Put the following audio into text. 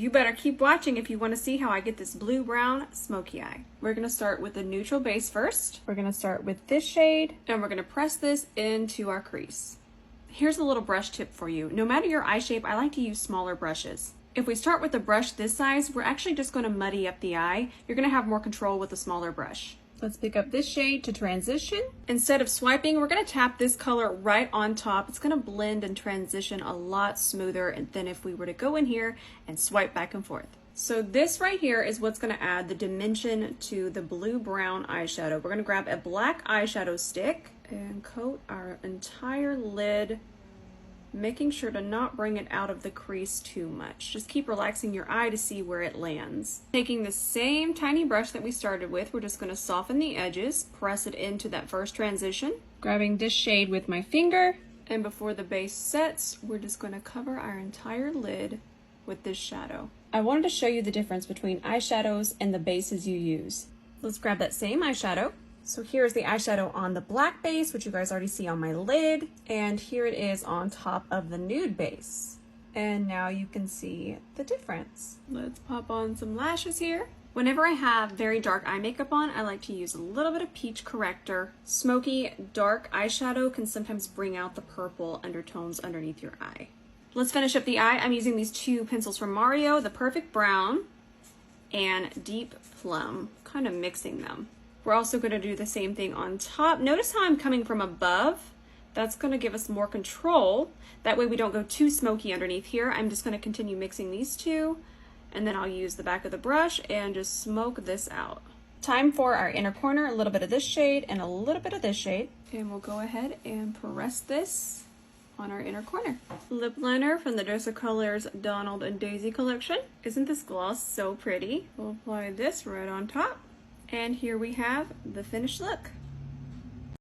You better keep watching if you want to see how I get this blue-brown smoky eye. We're going to start with the neutral base first. We're going to start with this shade, and we're going to press this into our crease. Here's a little brush tip for you. No matter your eye shape, I like to use smaller brushes. If we start with a brush this size, we're actually just going to muddy up the eye. You're going to have more control with a smaller brush. Let's pick up this shade to transition. Instead of swiping, we're going to tap this color right on top. It's going to blend and transition a lot smoother than if we were to go in here and swipe back and forth. So this right here is what's going to add the dimension to the blue-brown eyeshadow. We're going to grab a black eyeshadow stick and coat our entire lid, making sure to not bring it out of the crease too much. Just keep relaxing your eye to see where it lands. Taking the same tiny brush that we started with, we're just going to soften the edges, press it into that first transition. Grabbing this shade with my finger, and before the base sets, we're just going to cover our entire lid with this shadow. I wanted to show you the difference between eyeshadows and the bases you use. Let's grab that same eyeshadow. So here's the eyeshadow on the black base, which you guys already see on my lid, and here it is on top of the nude base. And now you can see the difference. Let's pop on some lashes here. Whenever I have very dark eye makeup on, I like to use a little bit of peach corrector. Smoky, dark eyeshadow can sometimes bring out the purple undertones underneath your eye. Let's finish up the eye. I'm using these two pencils from Mario, the Perfect Brown and Deep Plum, kind of mixing them. We're also going to do the same thing on top. Notice how I'm coming from above. That's going to give us more control. That way we don't go too smoky underneath here. I'm just going to continue mixing these two, and then I'll use the back of the brush and just smoke this out. Time for our inner corner, a little bit of this shade and a little bit of this shade. And we'll go ahead and press this on our inner corner. Lip liner from the Dose of Colors Donald and Daisy collection. Isn't this gloss so pretty? We'll apply this right on top. And here we have the finished look.